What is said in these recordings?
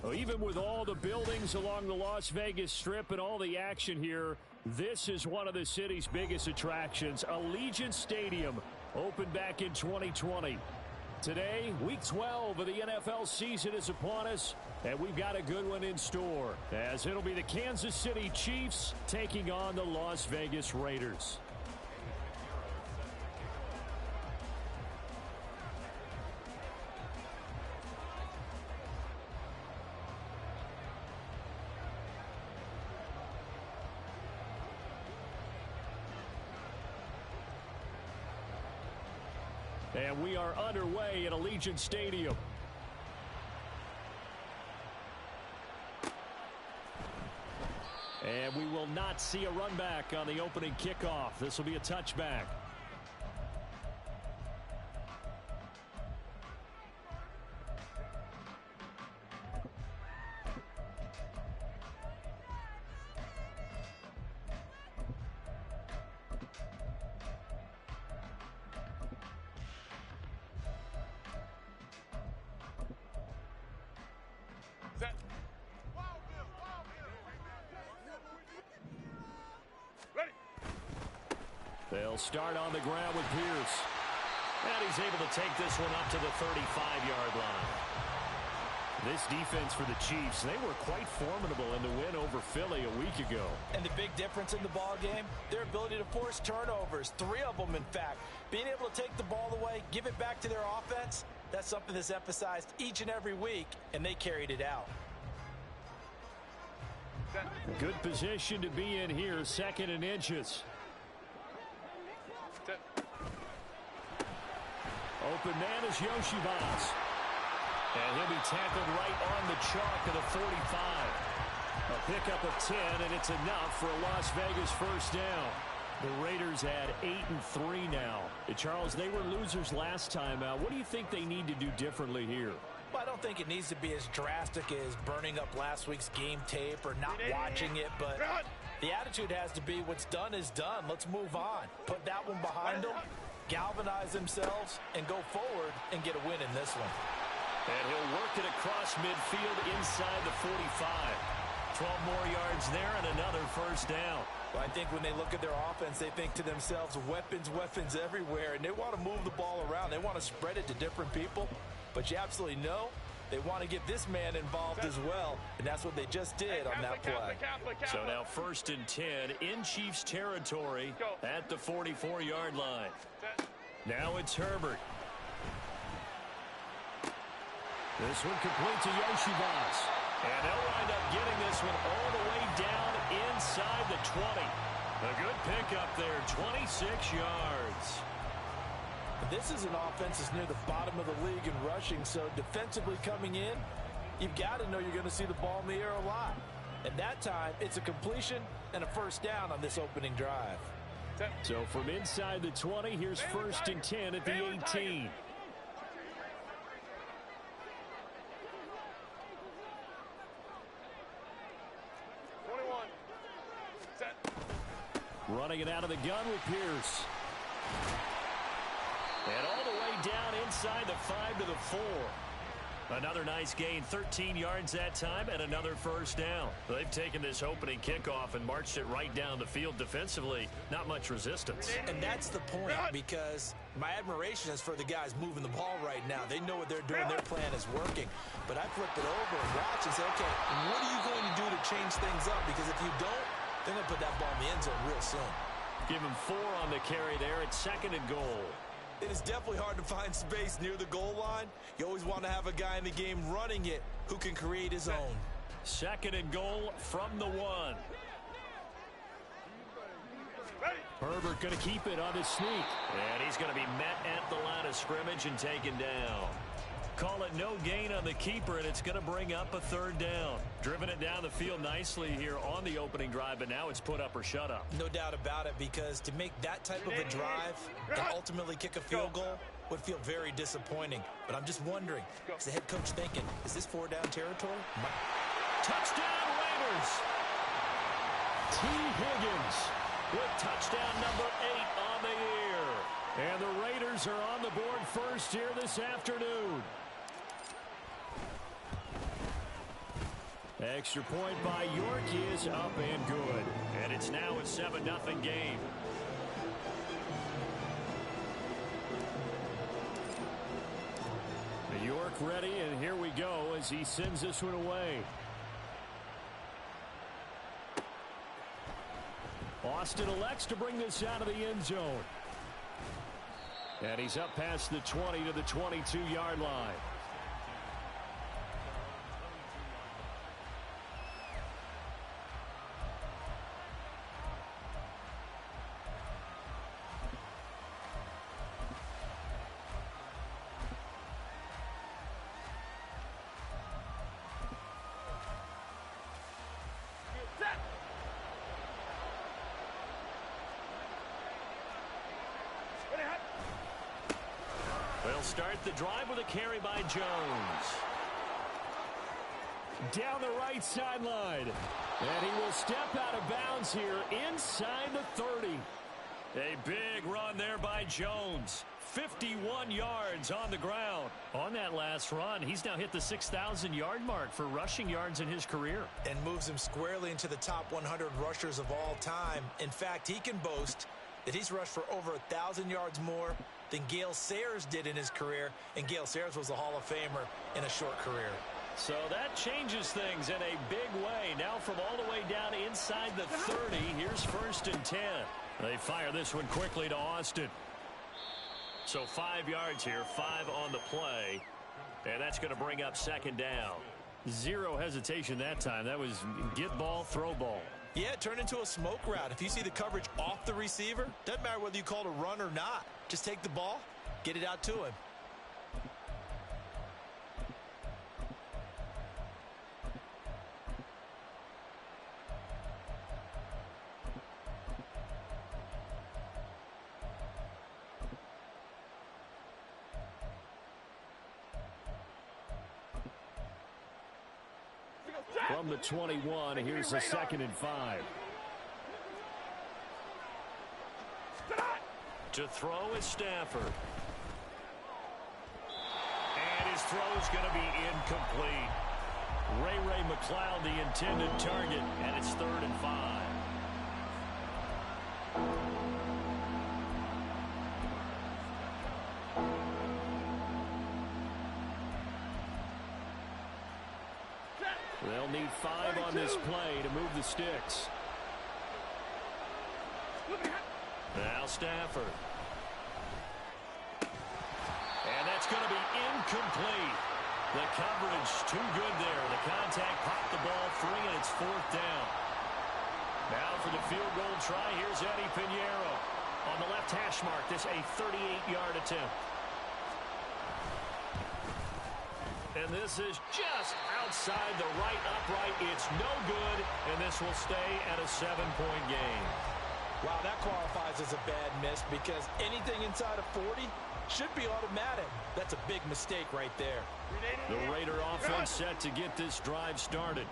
Well, even with all the buildings along the Las Vegas Strip and all the action here, this is one of the city's biggest attractions. Allegiant Stadium opened back in 2020. Today, Week 12 of the NFL season is upon us, and we've got a good one in store, as it'll be the Kansas City Chiefs taking on the Las Vegas Raiders. And we are underway at Allegiant Stadium. And we will not see a run back on the opening kickoff. This will be a touchback. They'll start on the ground with Pierce. And he's able to take this one up to the 35-yard line. This defense for the Chiefs, they were quite formidable in the win over Philly a week ago. And the big difference in the ball game, their ability to force turnovers, 3 of them in fact. Being able to take the ball away, give it back to their offense, that's something that's emphasized each and every week, and they carried it out. Good position to be in here, 2nd and inches. Open man is Yoshibas. And he'll be tackled right on the chalk of the 45. A pickup of 10, and it's enough for a Las Vegas first down. The Raiders had 8-3 now. Charles, they were losers last time out. What do you think they need to do differently here? Well, I don't think it needs to be as drastic as burning up last week's game tape or not watching it, but the attitude has to be what's done is done. Let's move on. Put that one behind them, galvanize themselves, and go forward and get a win in this one. And he'll work it across midfield inside the 45. 12 more yards there and another first down. Well, I think when they look at their offense, they think to themselves, weapons, weapons everywhere, and they want to move the ball around. They want to spread it to different people, but you absolutely know they want to get this man involved as well, and that's what they just did on that play. So now 1st and 10 in Chiefs territory at the 44-yard line. Now it's Herbert. This one complete to Yoshibas. And they'll wind up getting this one all the way down inside the 20. A good pickup there, 26 yards. This is an offense that's near the bottom of the league in rushing, so defensively coming in, you've got to know you're going to see the ball in the air a lot. And that time, it's a completion and a first down on this opening drive. So from inside the 20, here's 1st and 10 at the 18. Running it out of the gun with Pierce. And all the way down inside the 5 to the 4. Another nice gain, 13 yards that time, and another first down. They've taken this opening kickoff and marched it right down the field defensively. Not much resistance. And that's the point, because my admiration is for the guys moving the ball right now. They know what they're doing. Their plan is working. But I flip it over and watch and say, okay, what are you going to do to change things up? Because if you don't, they're going to put that ball in the end zone real soon. Give him 4 on the carry there. It's 2nd and goal. It is definitely hard to find space near the goal line. You always want to have a guy in the game running it who can create his own. 2nd and goal from the 1. Herbert going to keep it on his sneak. And he's going to be met at the line of scrimmage and taken down. Call it no gain on the keeper, and it's going to bring up a 3rd down. Driven it down the field nicely here on the opening drive, but now it's put up or shut up. No doubt about it, because to make that type of a drive and ultimately kick a field goal would feel very disappointing. But I'm just wondering, is the head coach thinking, is this 4-down territory? Touchdown Raiders! T. Higgins with touchdown number 8 on the year. And the Raiders are on the board first here this afternoon. Extra point by York is up and good. And it's now a 7-0 game. York ready, and here we go as he sends this one away. Austin elects to bring this out of the end zone. And he's up past the 20 to the 22-yard line. They'll start the drive with a carry by Jones. Down the right sideline. And he will step out of bounds here inside the 30. A big run there by Jones. 51 yards on the ground. On that last run, he's now hit the 6,000-yard mark for rushing yards in his career. And moves him squarely into the top 100 rushers of all time. In fact, he can boast that he's rushed for over 1,000 yards more than Gale Sayers did in his career, and Gale Sayers was a Hall of Famer in a short career. So that changes things in a big way. Now from all the way down inside the 30, here's 1st and 10. They fire this one quickly to Austin. So 5 yards here, 5 on the play, and that's going to bring up 2nd down. Zero hesitation that time. That was get ball, throw ball. Yeah, it turned into a smoke route. If you see the coverage off the receiver, doesn't matter whether you call it a run or not. Just take the ball, get it out to him. From the 21, here's the 2nd and 5. To throw is Stafford. And his throw is going to be incomplete. Ray McLeod, the intended target, and it's 3rd and 5. They'll need 5 on this play to move the sticks. Now Stafford. And that's going to be incomplete. The coverage too good there. The contact popped the ball free, and it's 4th down. Now for the field goal try, here's Eddie Pinheiro. On the left hash mark, this a 38-yard attempt. And this is just outside the right upright. It's no good, and this will stay at a 7-point game. Wow, that qualifies as a bad miss because anything inside of 40 should be automatic. That's a big mistake right there. The Raider offense set to get this drive started.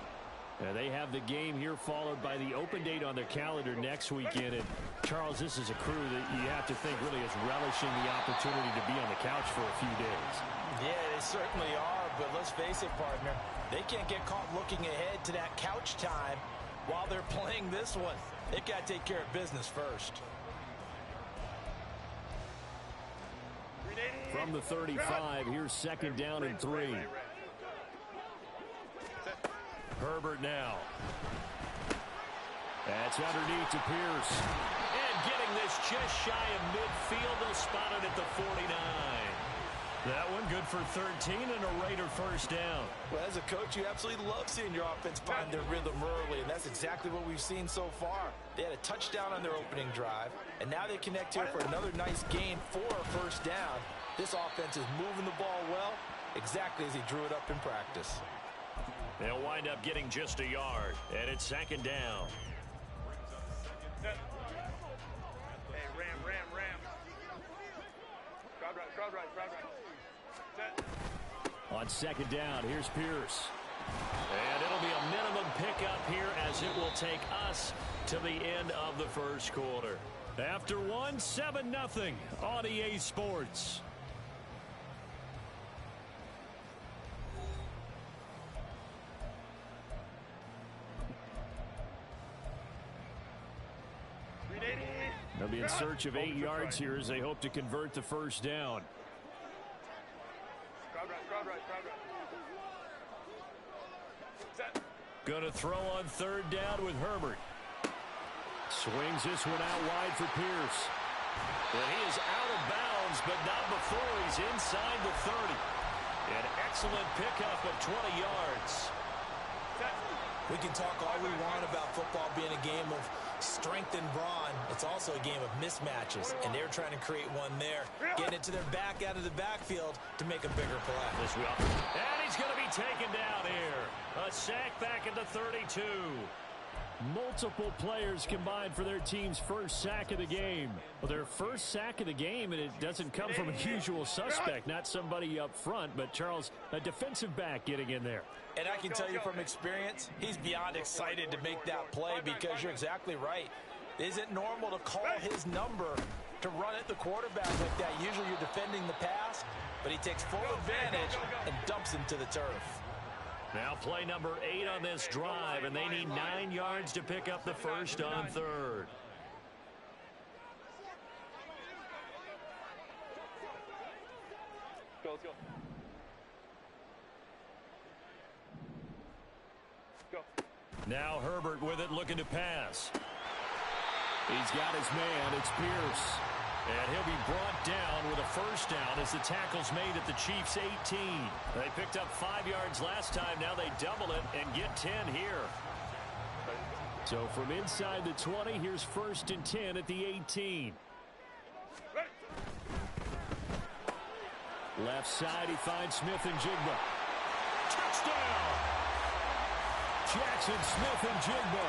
They have the game here followed by the open date on their calendar next weekend. And Charles, this is a crew that you have to think really is relishing the opportunity to be on the couch for a few days. Yeah, they certainly are, but let's face it, partner, they can't get caught looking ahead to that couch time while they're playing this one. They've got to take care of business first. From the 35, here's 2nd down and 3. Herbert now. That's underneath to Pierce. And getting this just shy of midfield. They'll spot it at the 49. That one good for 13 and a Raider 1st down. Well, as a coach, you absolutely love seeing your offense find their rhythm early, and that's exactly what we've seen so far. They had a touchdown on their opening drive, and now they connect here for another nice gain for a 1st down. This offense is moving the ball well, exactly as he drew it up in practice. They'll wind up getting just a yard, and it's 2nd down. Hey, Ram. Crowd right. On 2nd down, here's Pierce. And it'll be a minimum pickup here as it will take us to the end of the 1st quarter. After 7-0 on EA Sports. They'll be in search of 8 yards here as they hope to convert the first down. Going to throw on third down with Herbert. Swings this one out wide for Pierce. And he is out of bounds, but not before he's inside the 30. An excellent pickup of 20 yards. We can talk all we want about football being a game of strength and brawn. It's also a game of mismatches, and they're trying to create one there, getting it to their back out of the backfield to make a bigger play. And he's going to be taken down here. A sack back at the 32. Multiple players combined for their team's first sack of the game. Well, their first sack of the game, and it doesn't come from a usual suspect, not somebody up front, but Charles, a defensive back getting in there. And I can tell you from experience, he's beyond excited to make that play because you're exactly right. It isn't normal to call his number to run at the quarterback like that. Usually you're defending the pass, but he takes full advantage and dumps him to the turf. Now play number 8 on this drive, and they need 9 yards to pick up the first on third. Let's go. Now Herbert with it, looking to pass. He's got his man. It's Pierce. And he'll be brought down with a first down as the tackle's made at the Chiefs' 18. They picked up 5 yards last time. Now they double it and get 10 here. So from inside the 20, here's first and 10 at the 18. Left side, he finds Smith and Jigba. Touchdown! Jackson Smith and Jigba.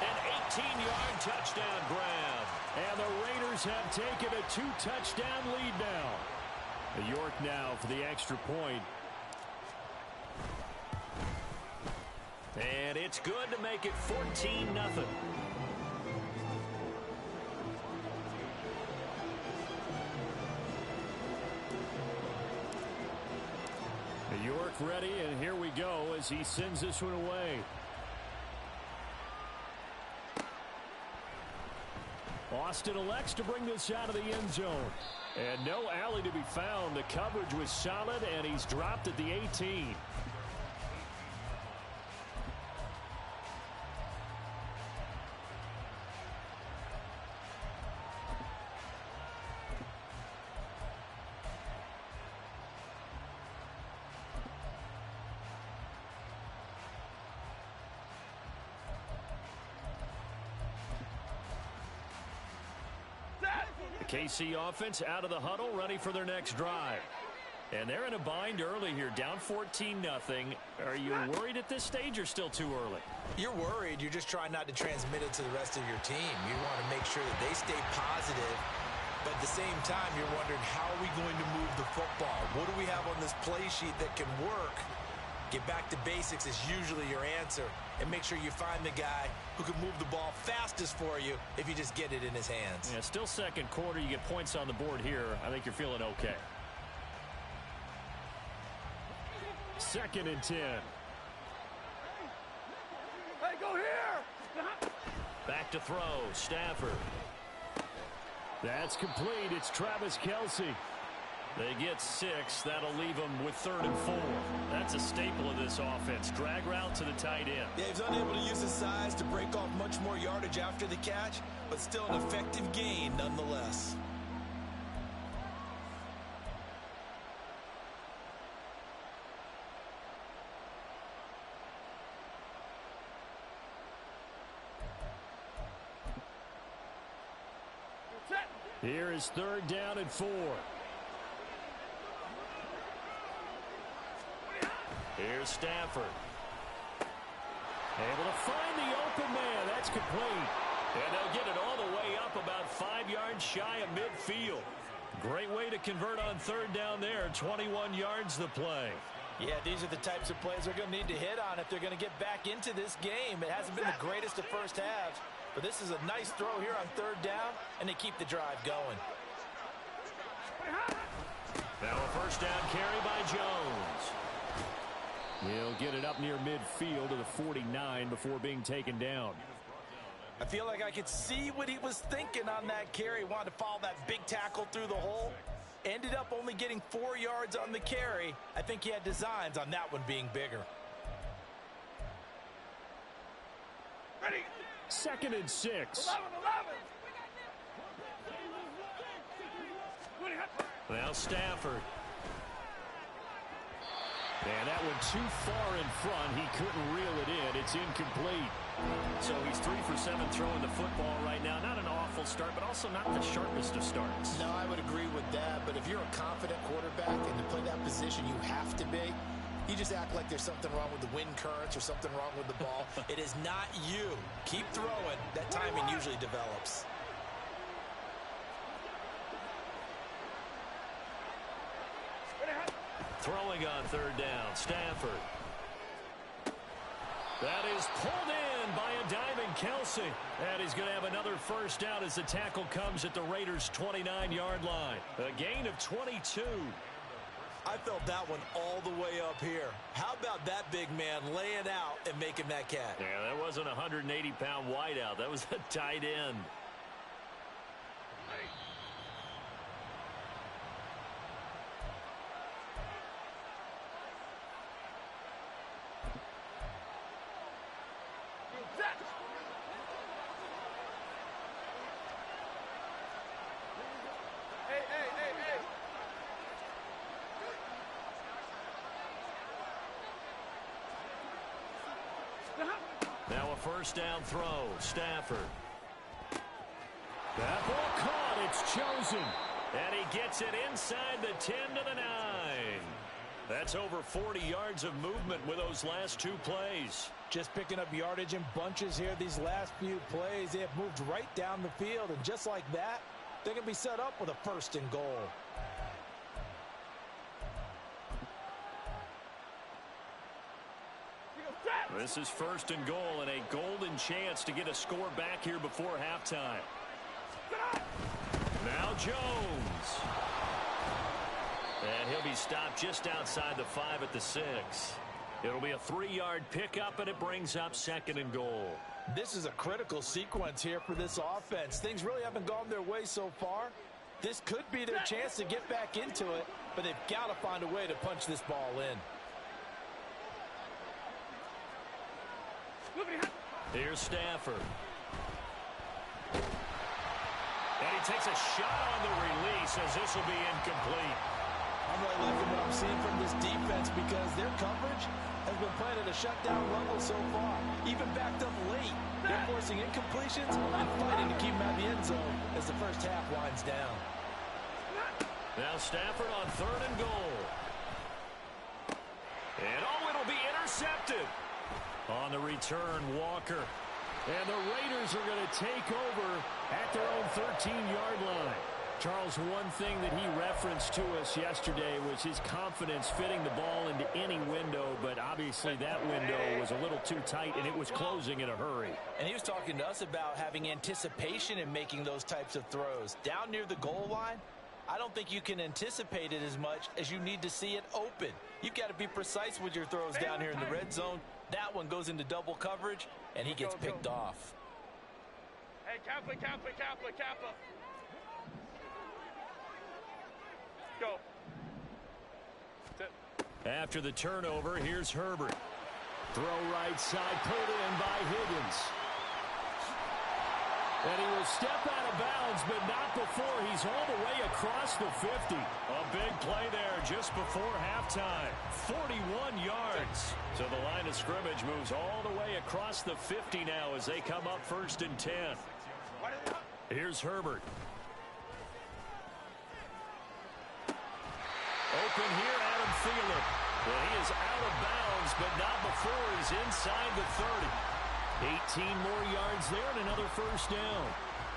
An 18-yard touchdown grab. And the Raiders have taken a 2-touchdown lead now. York now for the extra point. And it's good to make it 14-0. York ready, and here we go as he sends this one away. Austin elects to bring this out of the end zone. And no alley to be found. The coverage was solid, and he's dropped at the 18. KC offense out of the huddle, ready for their next drive. And they're in a bind early here, down 14-0. Are you worried at this stage or still too early? You're worried. You're just trying not to transmit it to the rest of your team. You want to make sure that they stay positive, but at the same time, you're wondering, how are we going to move the football? What do we have on this play sheet that can work? Get back to basics is usually your answer, and make sure you find the guy who can move the ball fastest for you if you just get it in his hands. Yeah, still second quarter. You get points on the board here. I think you're feeling okay. 2nd and 10. Hey, go here! Back to throw. Stafford. That's complete. It's Travis Kelce. They get 6. That'll leave them with 3rd and 4. That's a staple of this offense. Drag route to the tight end. Yeah, he's unable to use his size to break off much more yardage after the catch, but still an effective gain nonetheless. Here is 3rd down and 4. Here's Stafford. Able to find the open man. That's complete. And they'll get it all the way up about 5 yards shy of midfield. Great way to convert on 3rd down there. 21 yards the play. Yeah, these are the types of plays they're going to need to hit on if they're going to get back into this game. It hasn't been the greatest of first halves, but this is a nice throw here on 3rd down, and they keep the drive going. Now a first down carry by Jones. He'll get it up near midfield to the 49 before being taken down. I feel like I could see what he was thinking on that carry. Wanted to follow that big tackle through the hole. Ended up only getting 4 yards on the carry. I think he had designs on that one being bigger. Ready. 2nd and 6. 11. Now Stafford. And that one too far in front. He couldn't reel it in. It's incomplete. So he's 3 for 7 throwing the football right now. Not an awful start, but also not the sharpest of starts. No, I would agree with that. But if you're a confident quarterback and to play that position, you have to be. You just act like there's something wrong with the wind currents or something wrong with the ball. It is not you. Keep throwing. That timing usually develops. Throwing on 3rd down. Stafford. That is pulled in by a diving Kelsey. And he's going to have another first down as the tackle comes at the Raiders' 29-yard line. A gain of 22. I felt that one all the way up here. How about that big man laying out and making that catch? Yeah, that wasn't a 180-pound wideout. That was a tight end. Now a first down throw. Stafford. That ball caught. It's chosen. And he gets it inside the 10 to the 9. That's over 40 yards of movement with those last 2 plays. Just picking up yardage in bunches here these last few plays. They have moved right down the field. And just like that, they're going to be set up with a 1st and goal. This is 1st and goal and a golden chance to get a score back here before halftime. Now Jones. And he'll be stopped just outside the 5 at the 6. It'll be a 3-yard pickup, and it brings up 2nd and goal. This is a critical sequence here for this offense. Things really haven't gone their way so far. This could be their chance to get back into it, but they've got to find a way to punch this ball in. Here's Stafford. And he takes a shot on the release as this will be incomplete. I'm really liking what I'm seeing from this defense because their coverage has been playing at a shutdown level so far. Even backed up late. They're forcing incompletions and fighting to keep them out of the end zone as the first half winds down. Now Stafford on 3rd and goal. And it'll be intercepted. On the return, Walker. And the Raiders are going to take over at their own 13-yard line. Charles, one thing that he referenced to us yesterday was his confidence fitting the ball into any window, but obviously that window was a little too tight, and it was closing in a hurry. And he was talking to us about having anticipation in making those types of throws. Down near the goal line, I don't think you can anticipate it as much as you need to see it open. You've got to be precise with your throws down here in the red zone. That one goes into double coverage, and he gets picked off. Hey, Kappa. Go. After the turnover, here's Herbert. Throw right side, pulled in by Higgins. And he will step out of bounds, but not before he's all the way across the 50. A big play there just before halftime. 41 yards. So the line of scrimmage moves all the way across the 50 now as they come up 1st and 10. Here's Herbert. Open here, Adam Thielen. Well, he is out of bounds, but not before he's inside the 30. 18 more yards there and another first down.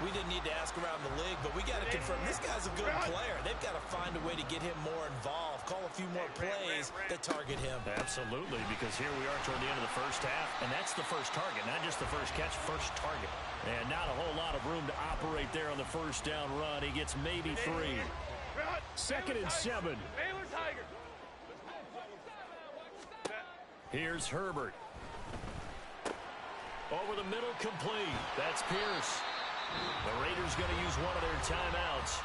We didn't need to ask around the league, but we got to confirm this guy's a good player. They've got to find a way to get him more involved, call a few more plays that target him. Absolutely, because here we are toward the end of the first half, and that's the first target, not just the first catch, first target. And not a whole lot of room to operate there on the first down run. He gets maybe 3. 2nd and 7. Here's Herbert. Over the middle, complete. That's Pierce. The Raiders going to use one of their timeouts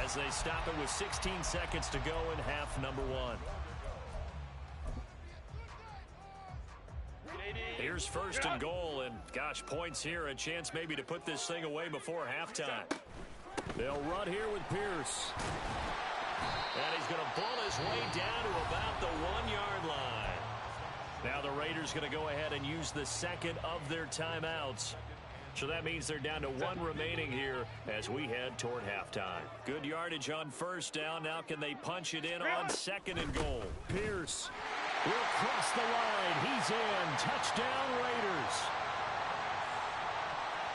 as they stop it with 16 seconds to go in half number one. Here's first and goal, and gosh, points here, a chance maybe to put this thing away before halftime. They'll run here with Pierce. And he's going to bull his way down to about the 1-yard line. Now the Raiders going to go ahead and use the second of their timeouts. So that means they're down to one remaining here as we head toward halftime. Good yardage on first down. Now can they punch it in on second and goal? Pierce will cross the line. He's in. Touchdown, Raiders.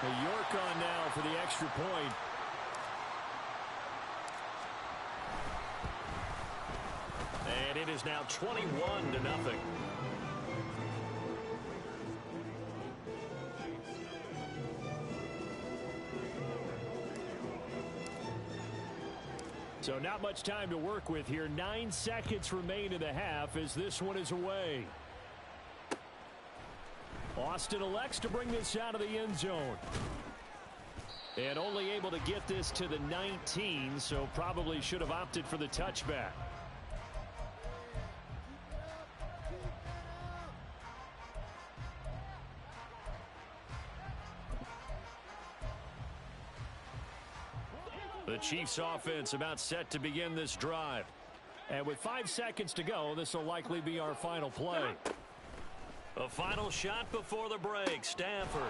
The York on now for the extra point. And it is now 21-0. So not much time to work with here. 9 seconds remain in the half as this one is away. Austin elects to bring this out of the end zone. And only able to get this to the 19, so probably should have opted for the touchback. The Chiefs offense about set to begin this drive. And with 5 seconds to go, this will likely be our final play. A final shot before the break. Stafford.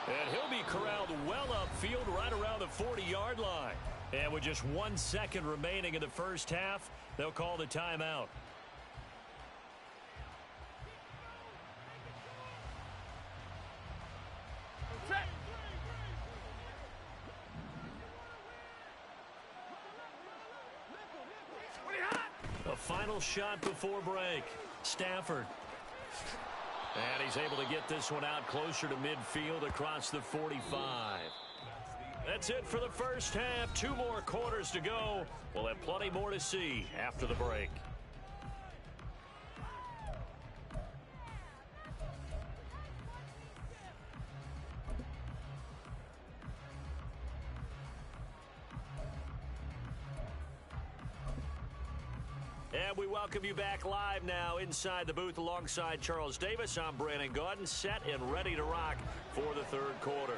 And he'll be corralled well upfield right around the 40-yard line. And with just 1 second remaining in the first half, they'll call the timeout. A final shot before break. Stafford. And he's able to get this one out closer to midfield across the 45. That's it for the first half. 2 more quarters to go. We'll have plenty more to see after the break. And we welcome you back live now inside the booth alongside Charles Davis. I'm Brandon Gaudin, set and ready to rock for the third quarter.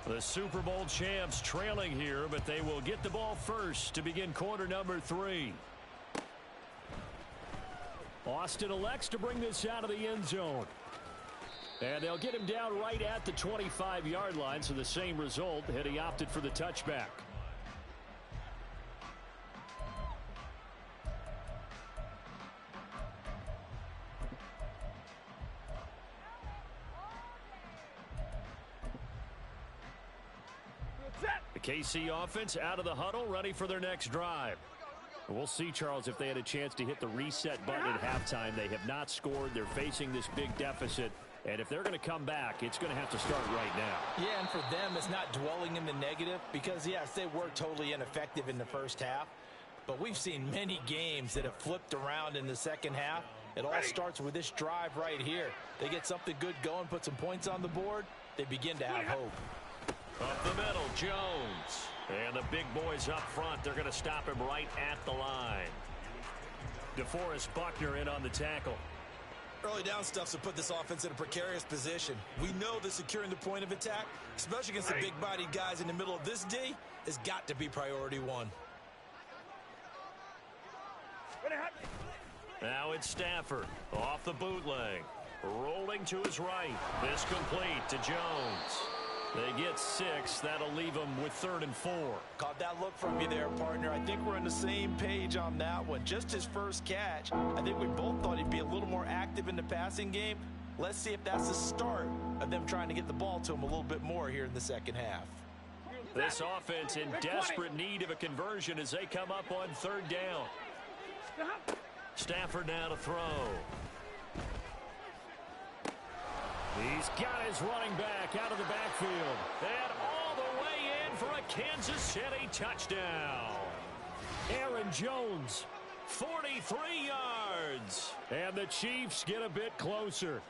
The Super Bowl champs trailing here, but they will get the ball first to begin quarter number 3. Austin elects to bring this out of the end zone. And they'll get him down right at the 25-yard line, so the same result had he opted for the touchback. The KC offense out of the huddle, ready for their next drive. We'll see, Charles, if they had a chance to hit the reset button at halftime. They have not scored. They're facing this big deficit. And if they're going to come back, it's going to have to start right now. Yeah, and for them, it's not dwelling in the negative because, yes, they were totally ineffective in the first half. But we've seen many games that have flipped around in the second half. It all starts with this drive right here. They get something good going, put some points on the board. They begin to have hope. Up the middle, Jones. And the big boys up front, they're going to stop him right at the line. DeForest Buckner in on the tackle. Early down stuffs will put this offense in a precarious position. We know that securing the point of attack, especially against the big-bodied guys in the middle of this D, has got to be priority 1. Now it's Stafford off the bootleg. Rolling to his right. This complete to Jones. They get 6. That'll leave them with 3rd and 4. Caught that look from you there, partner. I think we're on the same page on that one. Just his first catch. I think we both thought he'd be a little more active in the passing game. Let's see if that's the start of them trying to get the ball to him a little bit more here in the second half. This offense in desperate need of a conversion as they come up on 3rd down. Stafford now to throw. He's got his running back out of the backfield. And all the way in for a Kansas City touchdown. Aaron Jones 43 yards. And the Chiefs get a bit closer.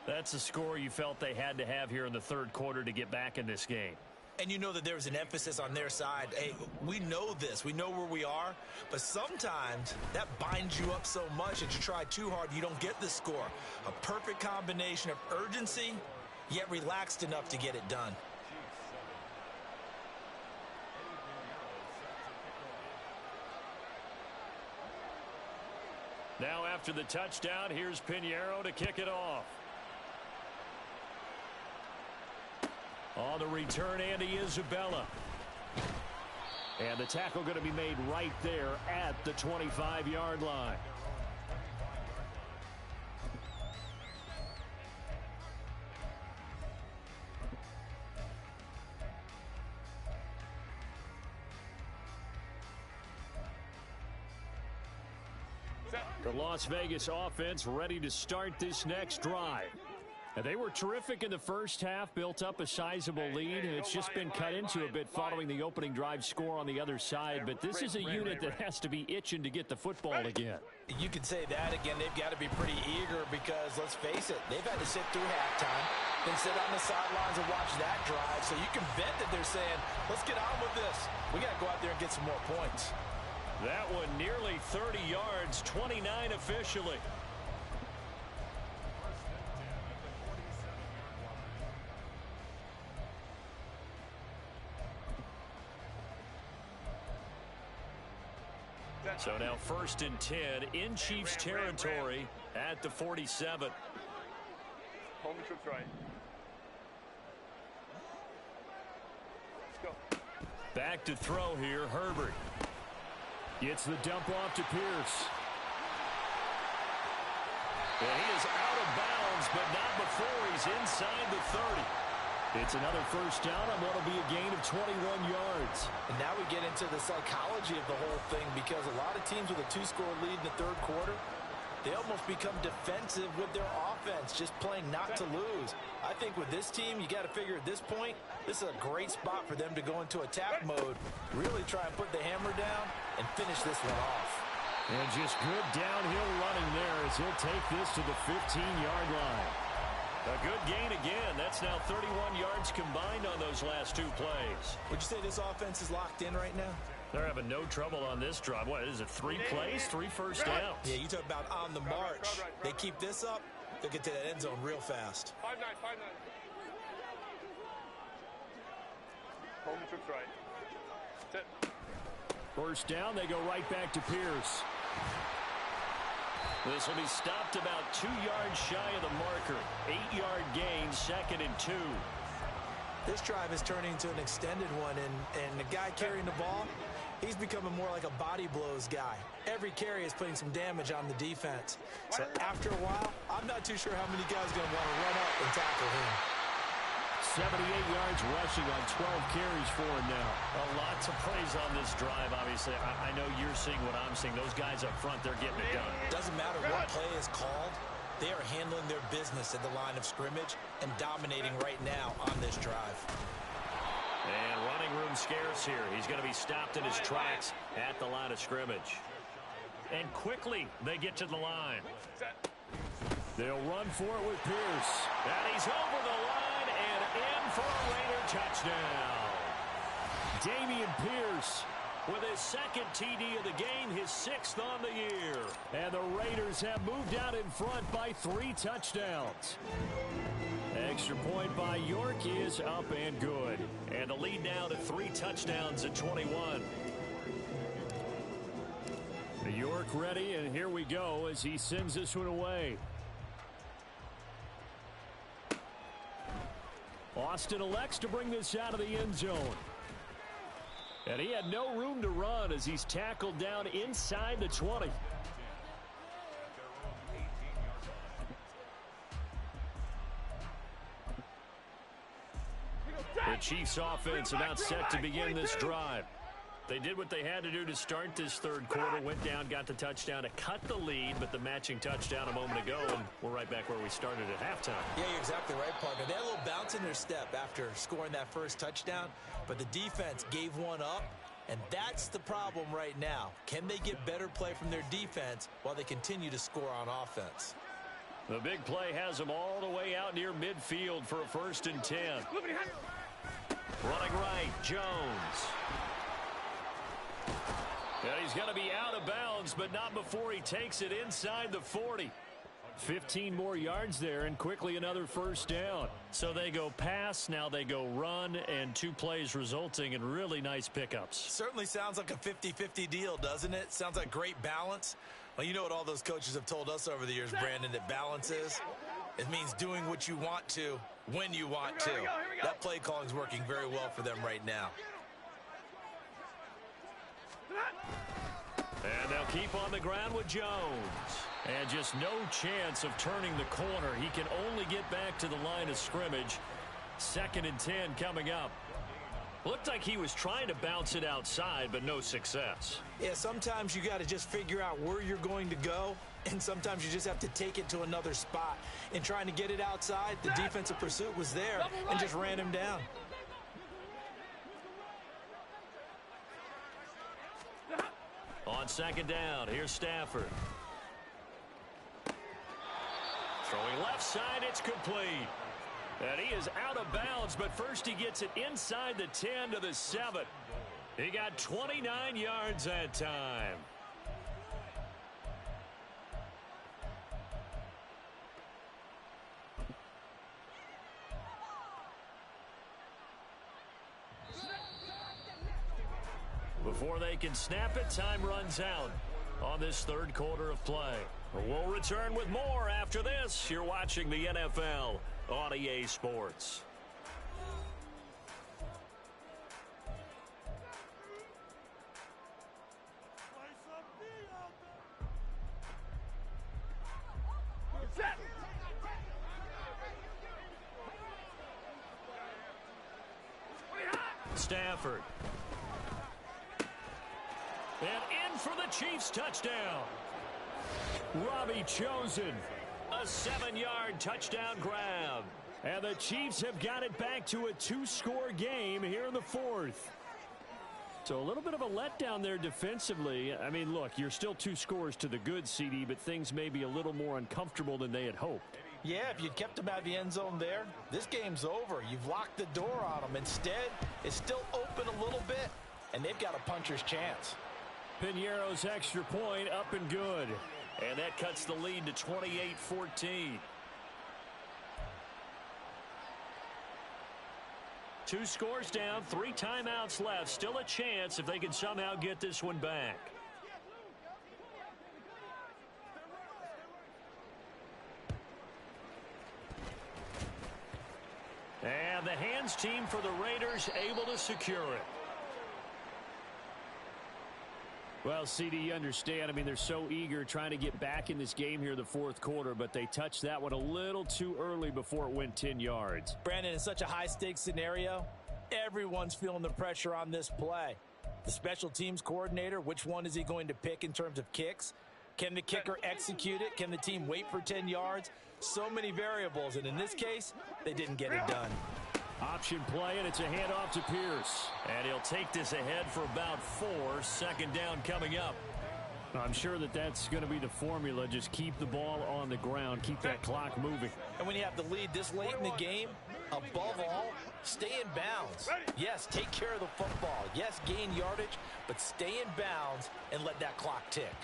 That's a score you felt they had to have here in the third quarter to get back in this game. And you know that there's an emphasis on their side. Hey, we know this. We know where we are. But sometimes that binds you up so much that you try too hard, you don't get the score. A perfect combination of urgency, yet relaxed enough to get it done. Now after the touchdown, here's Pinheiro to kick it off. On the return, Andy Isabella. And the tackle going to be made right there at the 25-yard line. The Las Vegas offense ready to start this next drive. And they were terrific in the first half, built up a sizable lead, and it's just been cut into a bit following the opening drive score on the other side. But this is a unit that has to be itching to get the football again. You could say that again. They've got to be pretty eager because, let's face it, they've had to sit through halftime, then sit on the sidelines and watch that drive. So you can bet that they're saying, let's get on with this. We got to go out there and get some more points. That one nearly 30 yards, 29 officially. So now 1st and 10 in Chiefs territory at the 47. Home troops right. Let's go. Back to throw here, Herbert. Gets the dump off to Pierce. And he is out of bounds, but not before he's inside the 30. It's another first down on what will be a gain of 21 yards. And now we get into the psychology of the whole thing because a lot of teams with a 2-score lead in the third quarter, they almost become defensive with their offense, just playing not to lose. I think with this team, you got to figure at this point, this is a great spot for them to go into attack mode, really try and put the hammer down and finish this one off. And just good downhill running there as he'll take this to the 15-yard line. A good gain again. That's now 31 yards combined on those last two plays. Would you say this offense is locked in right now? They're having no trouble on this drive. What is it, 3 plays, 3 first downs? Yeah, you talk about on the march. They keep this up, they'll get to that end zone real fast. 5-9, 5-9. Home troops right. Sit. First down, they go right back to Pierce. This will be stopped about 2 yards shy of the marker. 8-yard gain, 2nd and 2. This drive is turning into an extended one, and the guy carrying the ball, he's becoming more like a body blows guy. Every carry is putting some damage on the defense. So after a while, I'm not too sure how many guys are going to want to run up and tackle him. 78 yards rushing on 12 carries for him now. Lots of plays on this drive, obviously. I know you're seeing what I'm seeing. Those guys up front, they're getting it done. Doesn't matter what play is called. They are handling their business at the line of scrimmage and dominating right now on this drive. And running room scarce here. He's going to be stopped in his tracks at the line of scrimmage. And quickly, they get to the line. They'll run for it with Pierce. And he's over the line and in for a Raider touchdown. Dameon Pierce with his 2nd TD of the game, his 6th on the year. And the Raiders have moved out in front by 3 touchdowns. Extra point by York is up and good. And the lead now to 3 touchdowns at 21. York ready, and here we go as he sends this one away. Austin elects to bring this out of the end zone. And he had no room to run as he's tackled down inside the 20. The Chiefs offense about set to begin this drive. They did what they had to do to start this third quarter, went down, got the touchdown to cut the lead, but the matching touchdown a moment ago, and we're right back where we started at halftime. Yeah, you're exactly right, partner. They had a little bounce in their step after scoring that first touchdown, but the defense gave one up, And that's the problem right now. Can they get better play from their defense while they continue to score on offense? The big play has them all the way out near midfield for a 1st and 10. Running right, Jones. And he's going to be out of bounds, but not before he takes it inside the 40. 15 more yards there, and quickly another 1st down. So they go pass, now they go run, and 2 plays resulting in really nice pickups. Certainly sounds like a 50-50 deal, doesn't it? Sounds like great balance. Well, you know what all those coaches have told us over the years, Brandon, that balance is? It means doing what you want to when you want to. That play calling is working very well for them right now. And they'll keep on the ground with Jones. And just no chance of turning the corner. He can only get back to the line of scrimmage. 2nd and 10 coming up. Looked like he was trying to bounce it outside, but no success. Yeah, sometimes you got to just figure out where you're going to go, and sometimes you just have to take it to another spot. In trying to get it outside, the defensive pursuit was there and just ran him down. On 2nd down, here's Stafford. Throwing left side, it's complete. And he is out of bounds, but first he gets it inside the 10 to the 7. He got 29 yards that time. Before they can snap it, time runs out on this 3rd quarter of play. We'll return with more after this. You're watching the NFL on EA Sports. Stafford. And in for the Chiefs touchdown. Robbie chosen. A 7-yard touchdown grab. And the Chiefs have got it back to a 2-score game here in the 4th. So a little bit of a letdown there defensively. I mean, look, you're still 2 scores to the good, CD, but things may be a little more uncomfortable than they had hoped. Yeah, if you'd kept them out of the end zone there, this game's over. You've locked the door on them. Instead, it's still open a little bit, and they've got a puncher's chance. Piñeiro's extra point up and good. And that cuts the lead to 28-14. 2 scores down, 3 timeouts left. Still a chance if they can somehow get this one back. And the hands team for the Raiders able to secure it. Well, CD, you understand. I mean, they're so eager trying to get back in this game here in the 4th quarter, but they touched that one a little too early before it went 10 yards. Brandon, in such a high-stakes scenario, everyone's feeling the pressure on this play. The special teams coordinator, which one is he going to pick in terms of kicks? Can the kicker execute it? Can the team wait for 10 yards? So many variables, and in this case, they didn't get it done. Option play, and it's a handoff to Pierce. And he'll take this ahead for about 4. 2nd down coming up. I'm sure that that's going to be the formula. Just keep the ball on the ground. Keep that clock moving. And when you have the lead this late in the game, above all, stay in bounds. Yes, take care of the football. Yes, gain yardage, but stay in bounds and let that clock tick.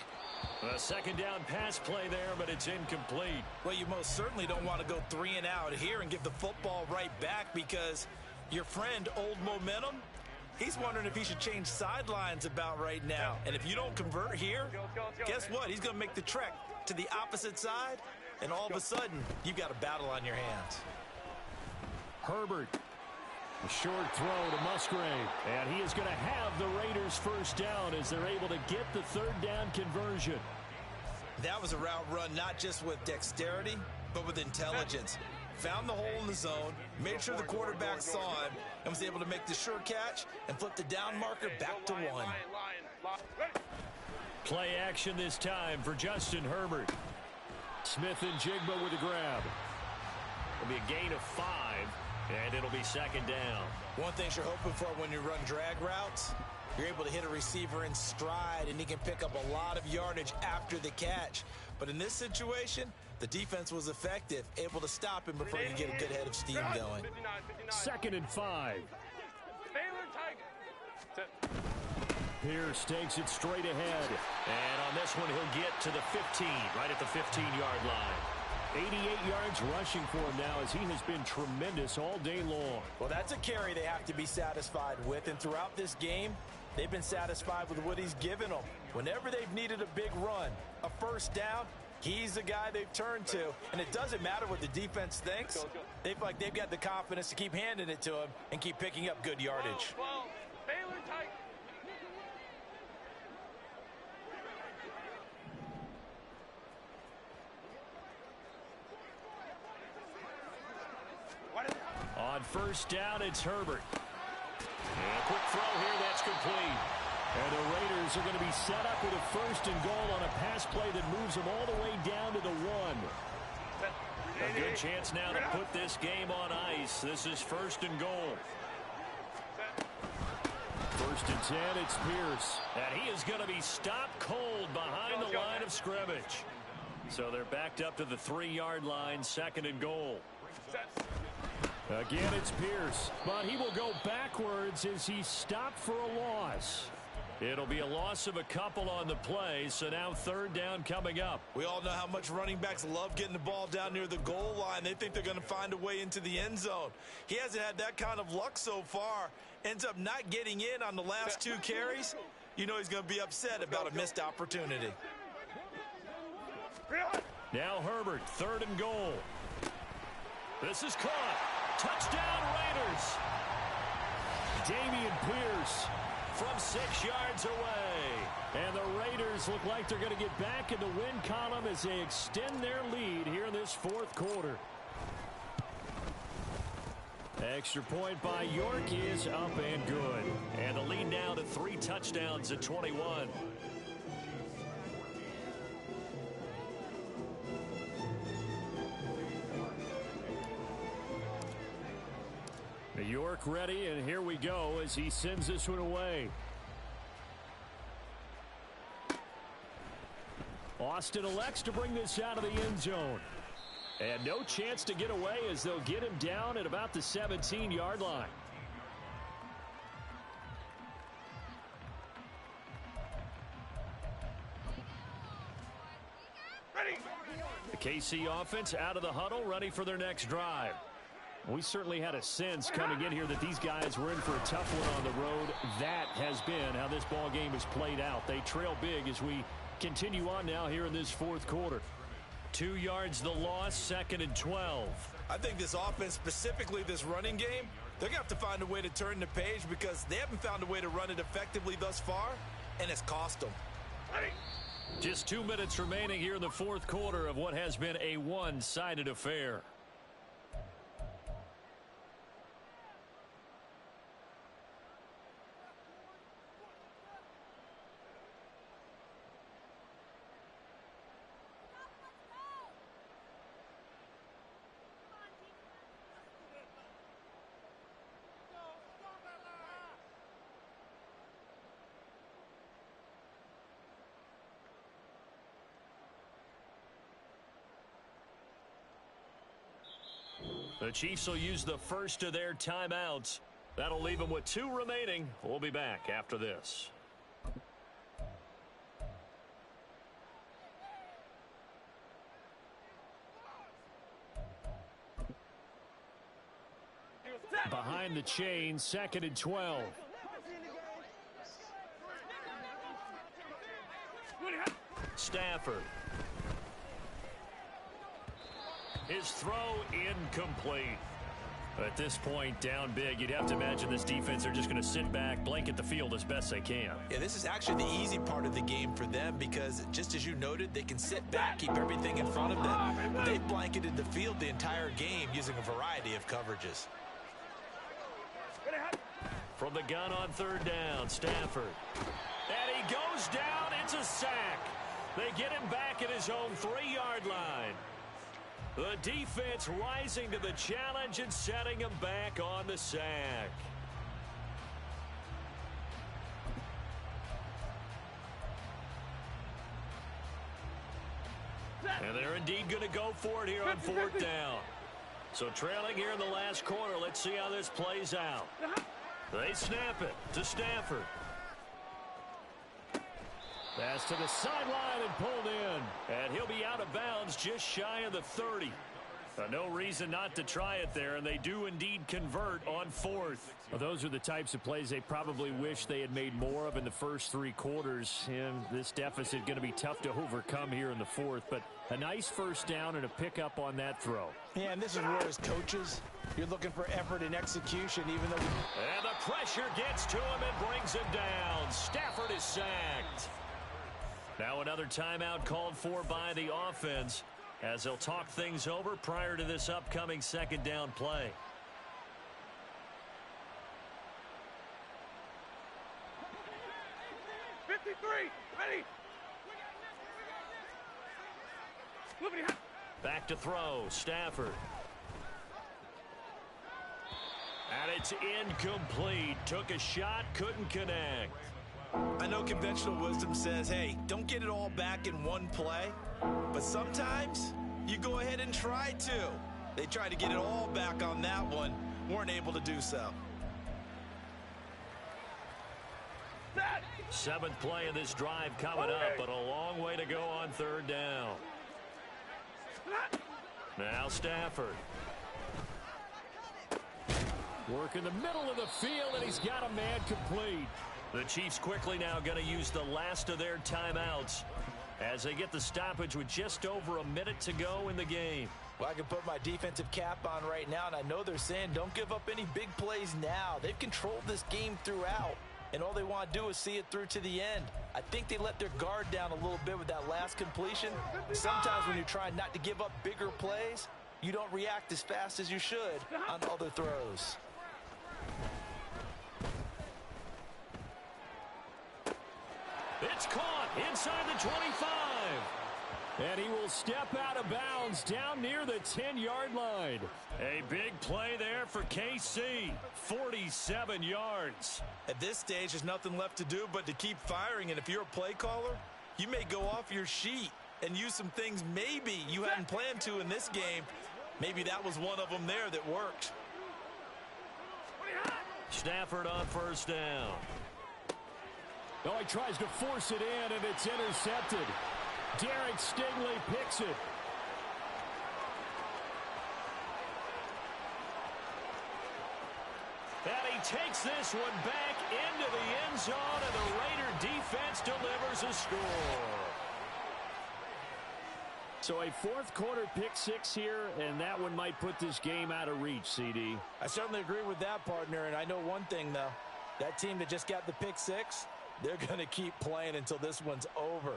A 2nd down pass play there, but it's incomplete. Well, you most certainly don't want to go 3 and out here and give the football right back, because your friend, Old Momentum, he's wondering if he should change sidelines about right now. And if you don't convert here, guess what? He's going to make the trek to the opposite side, and all of a sudden, you've got a battle on your hands. Herbert. A short throw to Musgrave. And he is going to have the Raiders 1st down as they're able to get the 3rd down conversion. That was a route run not just with dexterity, but with intelligence. Found the hole in the zone, made sure the quarterback saw him, and was able to make the sure catch and flip the down marker back to 1. Play action this time for Justin Herbert. Smith and Jigba with a grab. It'll be a gain of 5, and it'll be 2nd down. One thing you're hoping for when you run drag routes You're able to hit a receiver in stride, and he can pick up a lot of yardage after the catch. But in this situation, the defense was effective, able to stop him before he could get a good head of steam going. 2nd and 5. Pierce takes it straight ahead. And on this one, he'll get to the 15, right at the 15-yard line. 88 yards rushing for him now as he has been tremendous all day long. Well, that's a carry they have to be satisfied with, and throughout this game, they've been satisfied with what he's given them. Whenever they've needed a big run, a first down, he's the guy they've turned to, and it doesn't matter what the defense thinks. They feel like they've got the confidence to keep handing it to him and keep picking up good yardage. On first down, it's Herbert. And a quick throw here, that's complete. And the Raiders are going to be set up with a 1st and goal on a pass play that moves them all the way down to the 1. A good chance now to put this game on ice. This is 1st and goal. 1st and 10, it's Pierce. And he is going to be stopped cold behind the line of scrimmage. So they're backed up to the 3-yard line, 2nd and goal. Again, it's Pierce, but he will go backwards as he's stopped for a loss. It'll be a loss of a couple on the play, so now 3rd down coming up. We all know how much running backs love getting the ball down near the goal line. They think they're going to find a way into the end zone. He hasn't had that kind of luck so far. Ends up not getting in on the last 2 carries. You know he's going to be upset about a missed opportunity. Now Herbert, 3rd and goal. This is caught. Touchdown, Raiders. Dameon Pierce from 6 yards away. And the Raiders look like they're going to get back in the win column as they extend their lead here in this 4th quarter. Extra point by York is up and good. And the lead now to 3 touchdowns at 21. York ready, and here we go as he sends this one away. Austin elects to bring this out of the end zone. And no chance to get away as they'll get him down at about the 17-yard line. The KC offense out of the huddle, ready for their next drive. We certainly had a sense coming in here that these guys were in for a tough one on the road. That has been how this ball game has played out. They trail big as we continue on now here in this 4th quarter. 2 yards the loss, 2nd and 12. I think this offense, specifically this running game, they're going to have to find a way to turn the page because they haven't found a way to run it effectively thus far, and it's cost them. Just 2 minutes remaining here in the 4th quarter of what has been a one-sided affair. The Chiefs will use the first of their timeouts. That'll leave them with 2 remaining. We'll be back after this. Behind the chain, 2nd and 12. Stafford. His throw incomplete. At this point, down big, you'd have to imagine this defense are just going to sit back, blanket the field as best they can. Yeah, this is actually the easy part of the game for them because, just as you noted, they can sit back, keep everything in front of them. They've blanketed the field the entire game using a variety of coverages. From the gun on 3rd down, Stafford. And he goes down. It's a sack. They get him back at his own 3-yard line. The defense rising to the challenge and setting him back on the sack. And they're indeed going to go for it here on 4th down. So trailing here in the last quarter. Let's see how this plays out. They snap it to Stafford. Pass to the sideline and pulled in. And he'll be out of bounds just shy of the 30. No reason not to try it there, and they do indeed convert on 4th. Well, those are the types of plays they probably wish they had made more of in the first 3 quarters. And this deficit going to be tough to overcome here in the 4th. But a nice first down and a pickup on that throw. Yeah, and this is where as coaches, you're looking for effort and execution, even though... And the pressure gets to him and brings him down. Stafford is sacked. Now another timeout called for by the offense as they'll talk things over prior to this upcoming 2nd down play. Ready. Back to throw. Stafford. And it's incomplete. Took a shot, couldn't connect. I know conventional wisdom says, hey, don't get it all back in one play. But sometimes you go ahead and try to. They tried to get it all back on that one. Weren't able to do so. 7th play of this drive coming up, but a long way to go on 3rd down. Now Stafford. Work in the middle of the field, and he's got a man complete. The Chiefs quickly now going to use the last of their timeouts as they get the stoppage with just over a minute to go in the game. Well, I can put my defensive cap on right now, and I know they're saying don't give up any big plays now. They've controlled this game throughout, and all they want to do is see it through to the end. I think they let their guard down a little bit with that last completion. Sometimes when you're trying not to give up bigger plays, you don't react as fast as you should on other throws. It's caught inside the 25. And he will step out of bounds down near the 10-yard line. A big play there for KC. 47 yards. At this stage, there's nothing left to do but to keep firing. And if you're a play caller, you may go off your sheet and use some things maybe you hadn't planned to in this game. Maybe that was one of them there that worked. Stafford on 1st down. Oh, he tries to force it in, and it's intercepted. Derek Stingley picks it. And he takes this one back into the end zone, and the Raider defense delivers a score. So a 4th quarter pick 6 here, and that one might put this game out of reach, CD. I certainly agree with that, partner, and I know one thing, though. That team that just got the pick 6, they're going to keep playing until this one's over.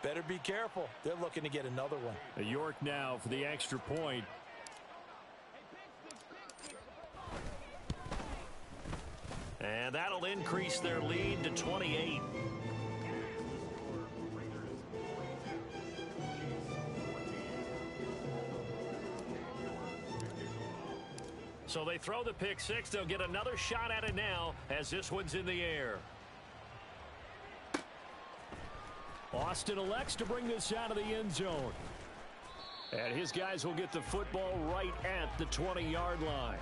Better be careful. They're looking to get another one. York now for the extra point. And that'll increase their lead to 28. So they throw the pick 6. They'll get another shot at it now as this one's in the air. Austin elects to bring this out of the end zone. And his guys will get the football right at the 20-yard line.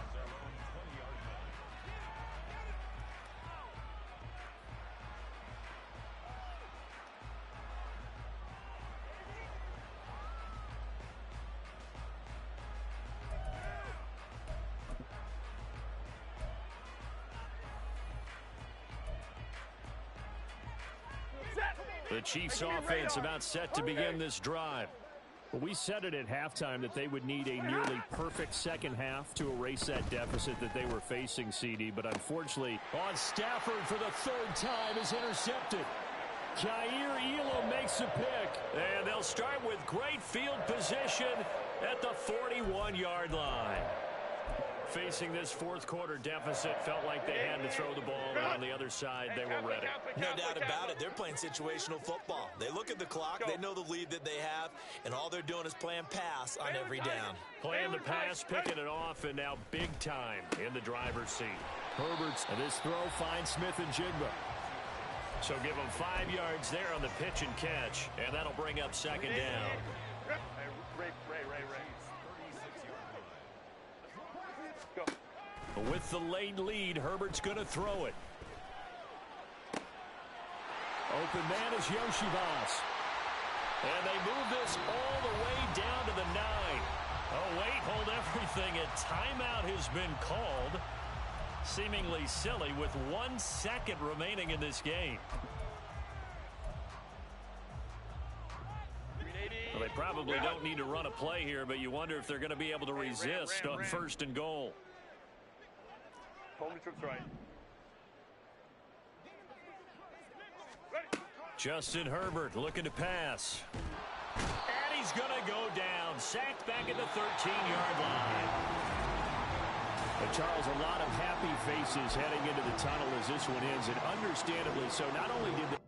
The Chiefs offense about set to begin this drive. Well, we said it at halftime that they would need a nearly perfect second half to erase that deficit that they were facing, CD. But unfortunately, on Stafford for the 3rd time is intercepted. Jair Elam makes a pick. And they'll start with great field position at the 41-yard line. Facing this 4th quarter deficit, felt like they had to throw the ball, and on the other side, they were ready. No doubt about it. They're playing situational football. They look at the clock, they know the lead that they have, and all they're doing is playing pass on every down. Playing the pass, picking it off, and now big time in the driver's seat. Herbert's, and this throw finds Smith and Jigba. So give them 5 yards there on the pitch and catch, and that'll bring up 2nd down. With the late lead, Herbert's going to throw it. Open man is Yoshibas. And they move this all the way down to the 9. Oh, wait, hold everything. A timeout has been called. Seemingly silly with 1 second remaining in this game. Well, they probably don't need to run a play here, but you wonder if they're going to be able to resist on 1st and goal. Hold the troops right. Justin Herbert looking to pass. And he's going to go down. Sacked back at the 13-yard line. But Charles, a lot of happy faces heading into the tunnel as this one ends, and understandably so. Not only did they